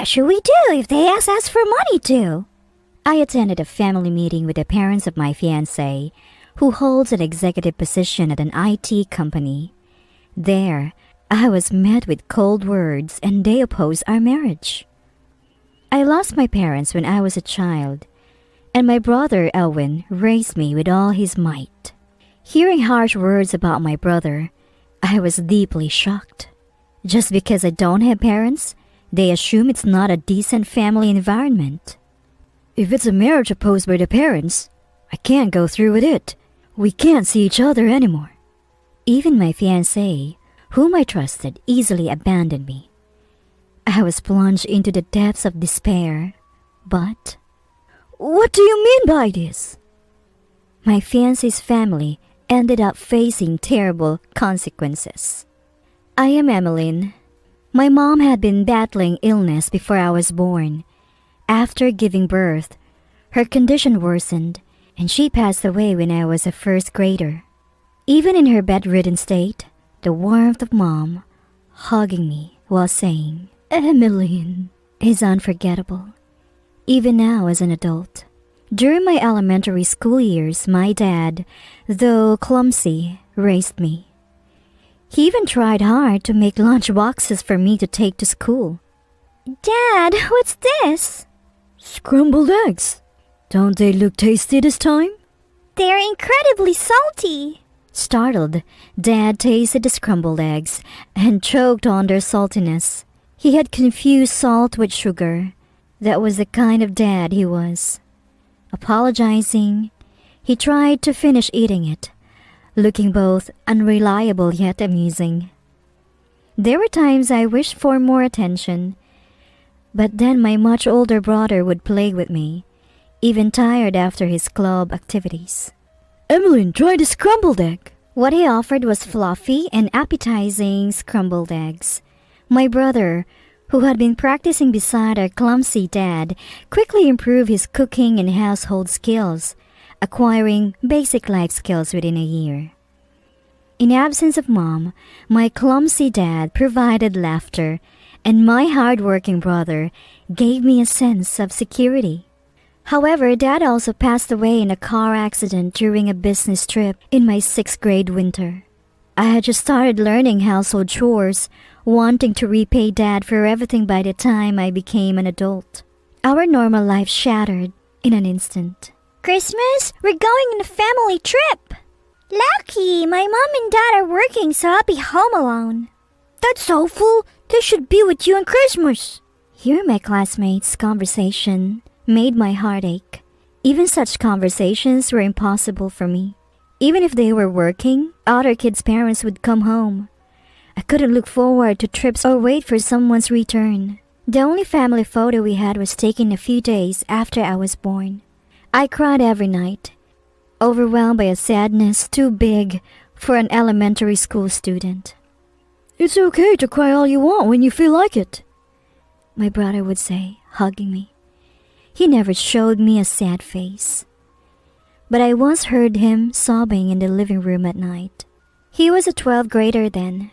What should we do if they ask us for money too? I attended a family meeting with the parents of my fiancé, who holds an executive position at an IT company. There, I was met with cold words and they opposed our marriage. I lost my parents when I was a child, and my brother Elwin raised me with all his might. Hearing harsh words about my brother, I was deeply shocked. Just because I don't have parents, they assume it's not a decent family environment. If it's a marriage opposed by the parents, I can't go through with it. We can't see each other anymore. Even my fiancé, whom I trusted, easily abandoned me. I was plunged into the depths of despair. But what do you mean by this? My fiancé's family ended up facing terrible consequences. I am Emmeline. My mom had been battling illness before I was born. After giving birth, her condition worsened, and she passed away when I was a first grader. Even in her bedridden state, the warmth of Mom hugging me while saying, "Emmeline," is unforgettable, even now as an adult. During my elementary school years, my dad, though clumsy, raised me. He even tried hard to make lunch boxes for me to take to school. "Dad, what's this?" "Scrambled eggs. Don't they look tasty this time?" "They're incredibly salty." Startled, Dad tasted the scrambled eggs and choked on their saltiness. He had confused salt with sugar. That was the kind of dad he was. Apologizing, he tried to finish eating it, looking both unreliable yet amusing. There were times I wished for more attention, but then my much older brother would play with me, even tired after his club activities. "Emmeline, try the scrambled egg." What he offered was fluffy and appetizing scrambled eggs. My brother, who had been practicing beside our clumsy dad, quickly improved his cooking and household skills, acquiring basic life skills within a year. In absence of Mom, my clumsy dad provided laughter, and my hard-working brother gave me a sense of security. However, Dad also passed away in a car accident during a business trip in my 6th grade winter. I had just started learning household chores, wanting to repay Dad for everything by the time I became an adult. Our normal life shattered in an instant. "Christmas, we're going on a family trip." "Lucky, my mom and dad are working, so I'll be home alone." "That's awful. They should be with you on Christmas." Hearing my classmates' conversation made my heart ache. Even such conversations were impossible for me. Even if they were working, other kids' parents would come home. I couldn't look forward to trips or wait for someone's return. The only family photo we had was taken a few days after I was born. I cried every night, overwhelmed by a sadness too big for an elementary school student. "It's okay to cry all you want when you feel like it," my brother would say, hugging me. He never showed me a sad face, but I once heard him sobbing in the living room at night. He was a 12th grader then,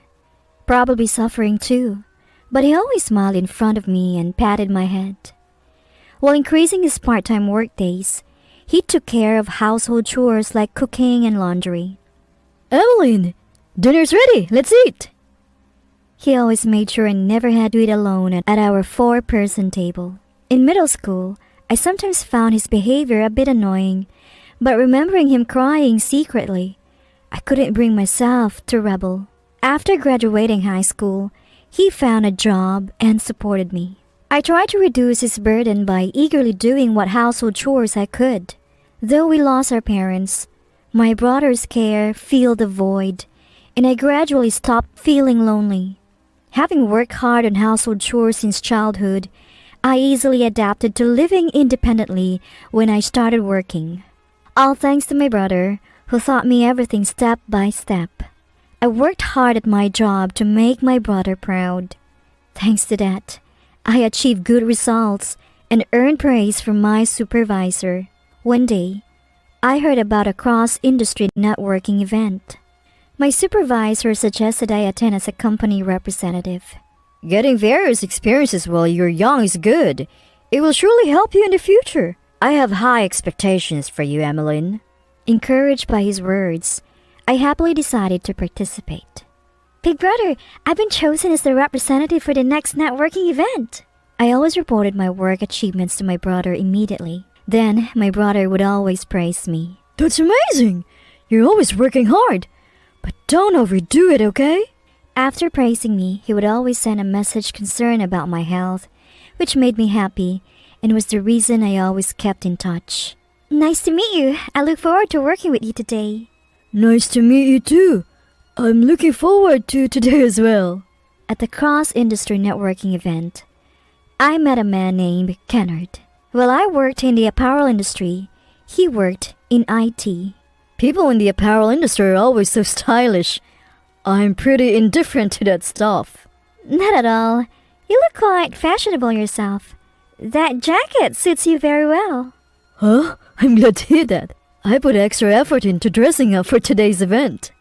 probably suffering too, but he always smiled in front of me and patted my head. While increasing his part-time work days, he took care of household chores like cooking and laundry. "Emmeline, dinner's ready. Let's eat." He always made sure I never had to eat alone at our 4-person table. In middle school, I sometimes found his behavior a bit annoying, but remembering him crying secretly, I couldn't bring myself to rebel. After graduating high school, he found a job and supported me. I tried to reduce his burden by eagerly doing what household chores I could. Though we lost our parents, my brother's care filled the void, and I gradually stopped feeling lonely. Having worked hard on household chores since childhood, I easily adapted to living independently when I started working. All thanks to my brother, who taught me everything step by step. I worked hard at my job to make my brother proud. Thanks to that, I achieved good results and earned praise from my supervisor. One day, I heard about a cross-industry networking event. My supervisor suggested I attend as a company representative. Getting various experiences while you're young is good. It will surely help you in the future. I have high expectations for you, Emmeline. Encouraged by his words, I happily decided to participate. Big brother, I've been chosen as the representative for the next networking event. I always reported my work achievements to my brother immediately. Then, my brother would always praise me. That's amazing! You're always working hard. But don't overdo it, okay? After praising me, he would always send a message concerned about my health, which made me happy and was the reason I always kept in touch. Nice to meet you. I look forward to working with you today. Nice to meet you too. I'm looking forward to today as well. At the cross-industry networking event, I met a man named Kennard. While I worked in the apparel industry, he worked in IT. People in the apparel industry are always so stylish. I'm pretty indifferent to that stuff. Not at all. You look quite fashionable yourself. That jacket suits you very well. Huh? I'm glad to hear that. I put extra effort into dressing up for today's event.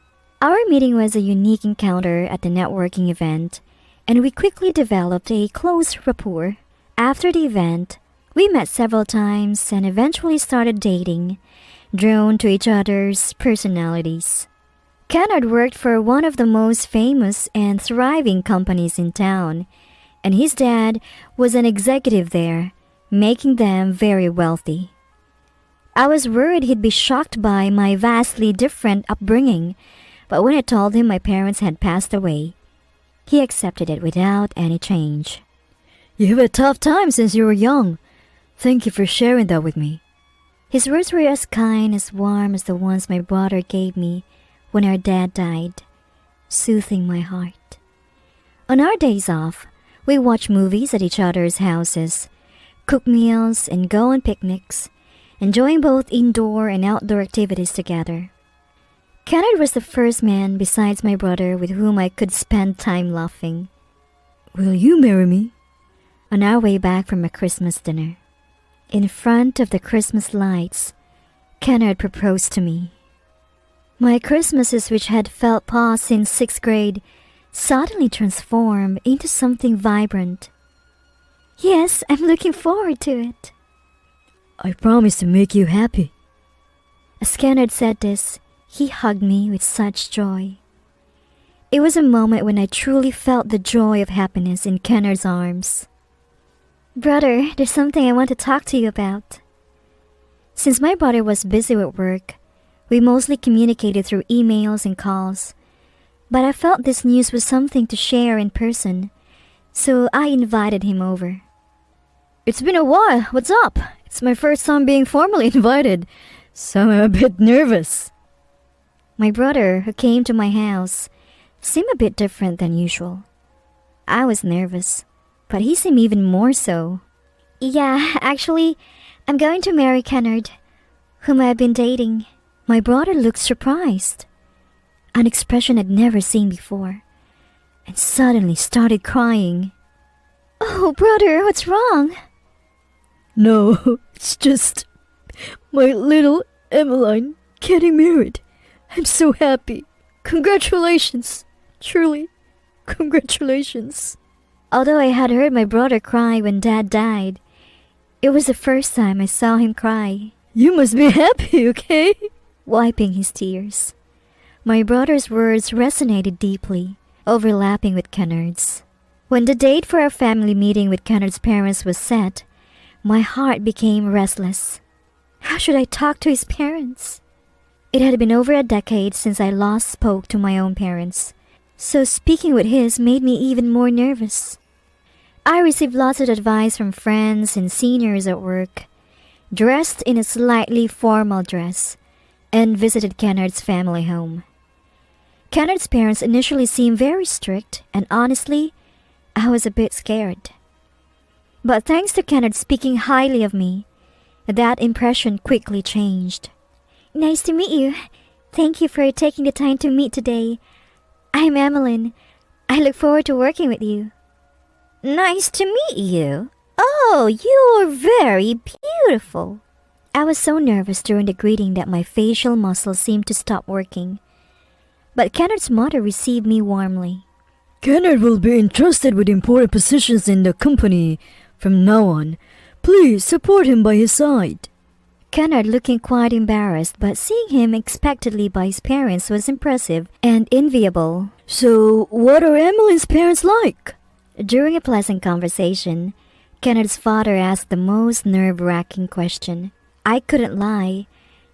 Our meeting was a unique encounter at the networking event, and we quickly developed a close rapport. After the event, we met several times and eventually started dating, drawn to each other's personalities. Kennard worked for one of the most famous and thriving companies in town, and his dad was an executive there, making them very wealthy. I was worried he'd be shocked by my vastly different upbringing, but when I told him my parents had passed away, he accepted it without any change. You have a tough time since you were young. Thank you for sharing that with me. His words were as kind, as warm as the ones my brother gave me when our dad died, soothing my heart. On our days off, we watch movies at each other's houses, cook meals, and go on picnics, enjoying both indoor and outdoor activities together. Kennard was the first man besides my brother with whom I could spend time laughing. Will you marry me? On our way back from a Christmas dinner, in front of the Christmas lights, Kennard proposed to me. My Christmases, which had felt paused since 6th grade, suddenly transformed into something vibrant. Yes, I'm looking forward to it. I promise to make you happy. As Kennard said this, he hugged me with such joy. It was a moment when I truly felt the joy of happiness in Kennard's arms. Brother, there's something I want to talk to you about. Since my brother was busy with work, we mostly communicated through emails and calls, but I felt this news was something to share in person, so I invited him over. It's been a while. What's up? It's my first time being formally invited, so I'm a bit nervous. My brother, who came to my house, seemed a bit different than usual. I was nervous, but he seemed even more so. Yeah, actually, I'm going to marry Kennard, whom I've been dating. My brother looked surprised, an expression I'd never seen before, and suddenly started crying. Oh, brother, what's wrong? No, it's just my little Emmeline getting married. I'm so happy. Congratulations. Truly, congratulations. Although I had heard my brother cry when Dad died, it was the first time I saw him cry. You must be happy, okay? Wiping his tears. My brother's words resonated deeply, overlapping with Kennard's. When the date for our family meeting with Kennard's parents was set, my heart became restless. How should I talk to his parents? It had been over a decade since I last spoke to my own parents, so speaking with his made me even more nervous. I received lots of advice from friends and seniors at work, dressed in a slightly formal dress, and visited Kennard's family home. Kennard's parents initially seemed very strict, and honestly, I was a bit scared. But thanks to Kennard speaking highly of me, that impression quickly changed. Nice to meet you. Thank you for taking the time to meet today. I'm Emmeline. I look forward to working with you. Nice to meet you. Oh, you're very beautiful. I was so nervous during the greeting that my facial muscles seemed to stop working. But Kennard's mother received me warmly. Kennard will be entrusted with important positions in the company from now on. Please support him by his side. Kennard, looking quite embarrassed, but seeing him expectedly by his parents was impressive and enviable. So, what are Emily's parents like? During a pleasant conversation, Kennard's father asked the most nerve-wracking question. I couldn't lie,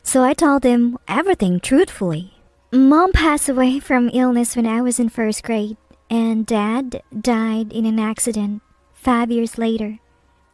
so I told him everything truthfully. Mom passed away from illness when I was in first grade, and Dad died in an accident 5 years later.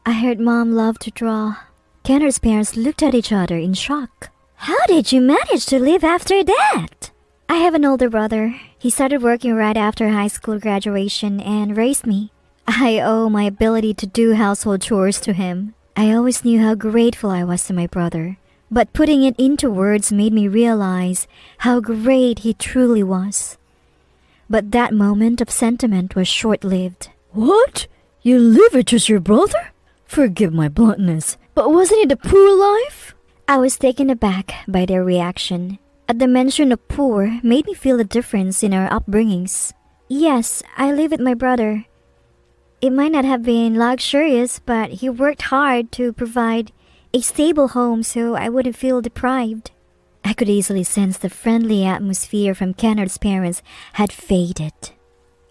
I heard Mom loved to draw. Kennard's parents looked at each other in shock. How did you manage to live after that? I have an older brother. He started working right after high school graduation and raised me. I owe my ability to do household chores to him. I always knew how grateful I was to my brother, but putting it into words made me realize how great he truly was. But that moment of sentiment was short-lived. What? You live with just your brother? Forgive my bluntness, but wasn't it a poor life? I was taken aback by their reaction. At the mention of poor made me feel the difference in our upbringings. Yes, I live with my brother. It might not have been luxurious, but he worked hard to provide a stable home so I wouldn't feel deprived. I could easily sense the friendly atmosphere from Kennard's parents had faded.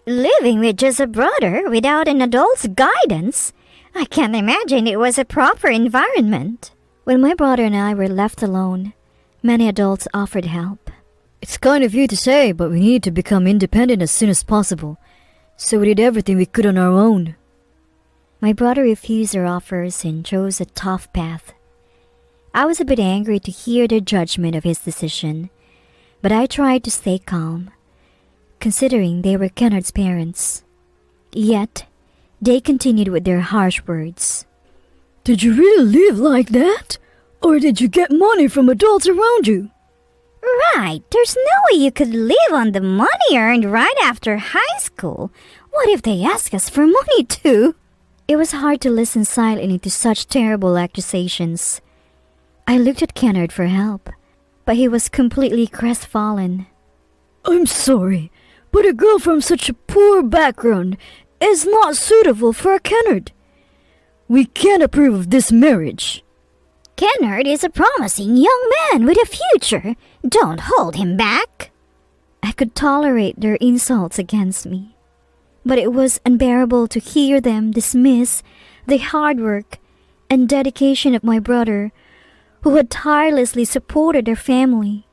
Living with just a brother without an adult's guidance? I can't imagine it was a proper environment. When my brother and I were left alone, many adults offered help. It's kind of you to say, but we need to become independent as soon as possible. So we did everything we could on our own. My brother refused their offers and chose a tough path. I was a bit angry to hear their judgment of his decision, but I tried to stay calm, considering they were Kennard's parents. Yet, they continued with their harsh words. Did you really live like that? Or did you get money from adults around you? Right, there's no way you could live on the money earned right after high school. What if they ask us for money too? It was hard to listen silently to such terrible accusations. I looked at Kennard for help, but he was completely crestfallen. I'm sorry, but a girl from such a poor background is not suitable for a Kennard. We can't approve of this marriage. Kennard is a promising young man with a future. Don't hold him back. I could tolerate their insults against me, but it was unbearable to hear them dismiss the hard work and dedication of my brother, who had tirelessly supported their family.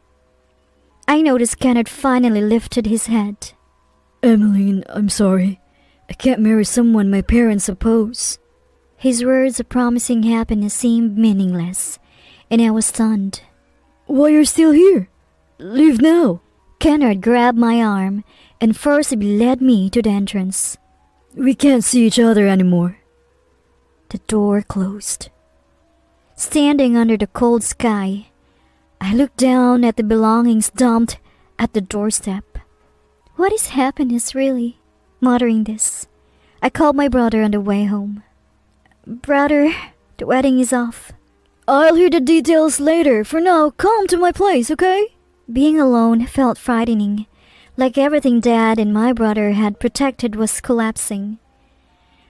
I noticed Kennard finally lifted his head. Emmeline, I'm sorry. I can't marry someone my parents oppose. His words of promising happiness seemed meaningless, and I was stunned. Why you're still here? Leave now. Kennard grabbed my arm and forcibly led me to the entrance. We can't see each other anymore. The door closed. Standing under the cold sky, I looked down at the belongings dumped at the doorstep. What is happiness, really? Muttering this, I called my brother on the way home. Brother, the wedding is off. I'll hear the details later. For now, come to my place, okay? Being alone felt frightening, like everything Dad and my brother had protected was collapsing.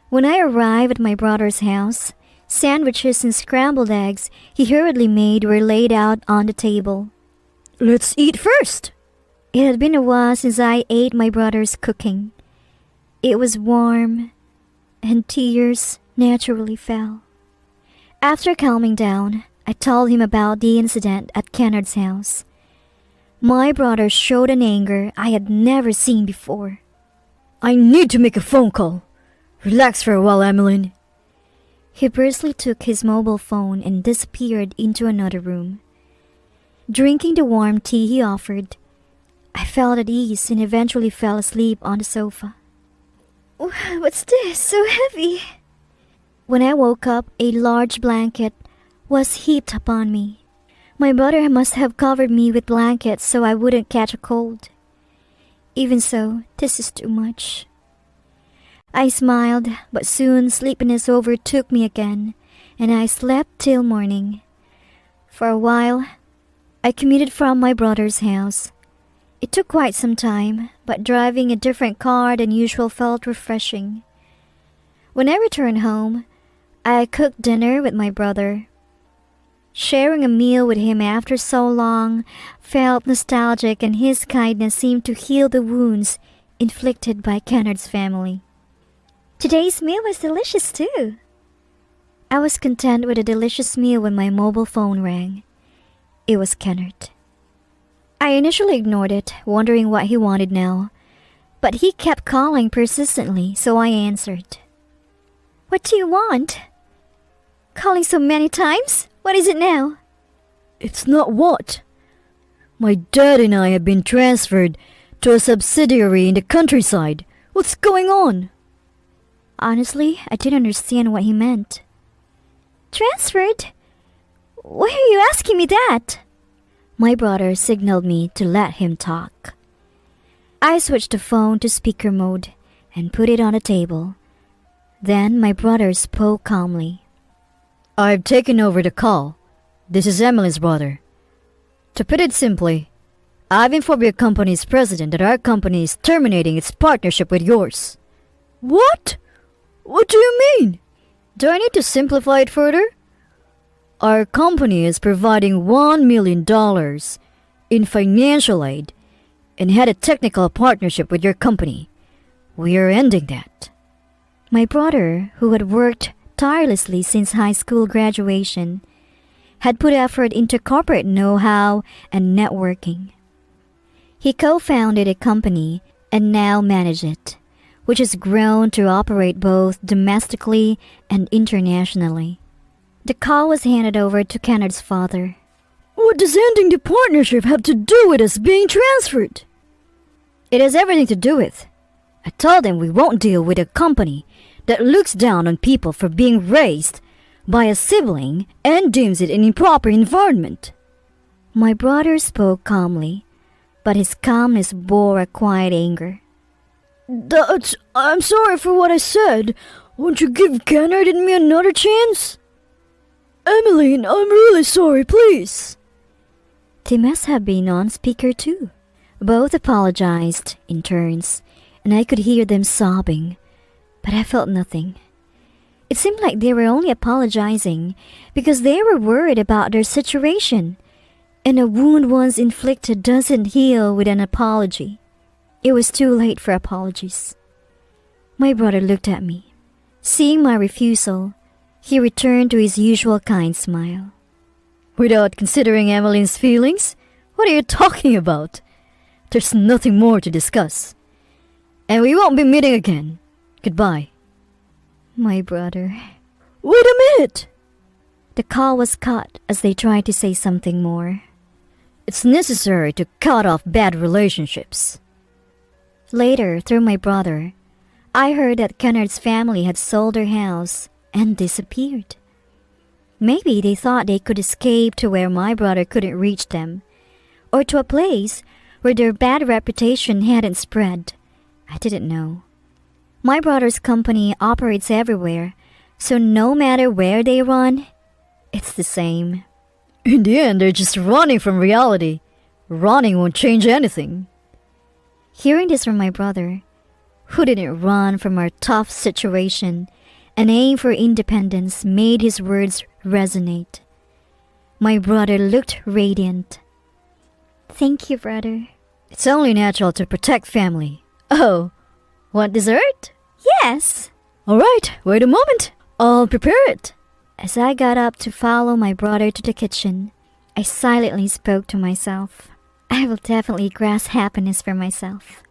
When I arrived at my brother's house, sandwiches and scrambled eggs he hurriedly made were laid out on the table. Let's eat first. It had been a while since I ate my brother's cooking. It was warm, and tears naturally fell. After calming down, I told him about the incident at Kennard's house. My brother showed an anger I had never seen before. I need to make a phone call. Relax for a while, Emmeline. He briskly took his mobile phone and disappeared into another room. Drinking the warm tea he offered, I felt at ease and eventually fell asleep on the sofa. What's this? So heavy. When I woke up, a large blanket was heaped upon me. My brother must have covered me with blankets so I wouldn't catch a cold. Even so, this is too much. I smiled, but soon sleepiness overtook me again, and I slept till morning. For a while, I commuted from my brother's house, It took quite some time, but driving a different car than usual felt refreshing. When I returned home, I cooked dinner with my brother. Sharing a meal with him after so long felt nostalgic, and his kindness seemed to heal the wounds inflicted by Kennard's family. Today's meal was delicious too. I was content with a delicious meal when my mobile phone rang. It was Kennard. I initially ignored it, wondering what he wanted now, but he kept calling persistently, so I answered. What do you want? Calling so many times? What is it now? It's not what. My dad and I have been transferred to a subsidiary in the countryside. What's going on? Honestly, I didn't understand what he meant. Transferred? Why are you asking me that? My brother signaled me to let him talk. I switched the phone to speaker mode and put it on the table. Then my brother spoke calmly. I've taken over the call. This is Emily's brother. To put it simply, I've informed your company's president that our company is terminating its partnership with yours. What? What do you mean? Do I need to simplify it further? Our company is providing $1 million in financial aid and had a technical partnership with your company. We are ending that. My brother, who had worked tirelessly since high school graduation, had put effort into corporate know-how and networking. He co-founded a company and now manages it, which has grown to operate both domestically and internationally. The call was handed over to Kennard's father. What does ending the partnership have to do with us being transferred? It has everything to do with. I told him we won't deal with a company that looks down on people for being raised by a sibling and deems it an improper environment. My brother spoke calmly, but his calmness bore a quiet anger. I'm sorry for what I said. Won't you give Kennard and me another chance? Emily, I'm really sorry, please. They must have been on speaker too. Both apologized in turns, and I could hear them sobbing, but I felt nothing. It seemed like they were only apologizing because they were worried about their situation, and a wound once inflicted doesn't heal with an apology. It was too late for apologies. My brother looked at me. Seeing my refusal, he returned to his usual kind smile. Without considering Emmeline's feelings? What are you talking about? There's nothing more to discuss. And we won't be meeting again. Goodbye. My brother. Wait a minute! The call was cut as they tried to say something more. It's necessary to cut off bad relationships. Later, through my brother, I heard that Kennard's family had sold their house and disappeared. Maybe they thought they could escape to where my brother couldn't reach them, or to a place where their bad reputation hadn't spread. I didn't know. My brother's company operates everywhere, so no matter where they run, it's the same. In the end, they're just running from reality. Running won't change anything. Hearing this from my brother, who didn't run from our tough situation and aim for independence, made his words resonate. My brother looked radiant. Thank you, brother. It's only natural to protect family. Oh, want dessert? Yes. All right, wait a moment. I'll prepare it. As I got up to follow my brother to the kitchen, I silently spoke to myself. I will definitely grasp happiness for myself.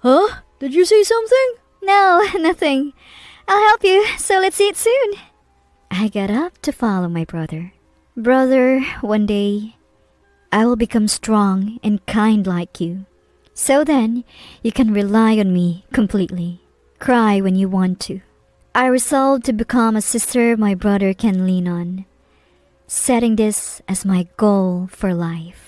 Huh? Did you say something? No, nothing. I'll help you, so let's eat soon. I got up to follow my brother. Brother, one day, I will become strong and kind like you. So then, you can rely on me completely. Cry when you want to. I resolved to become a sister my brother can lean on, setting this as my goal for life.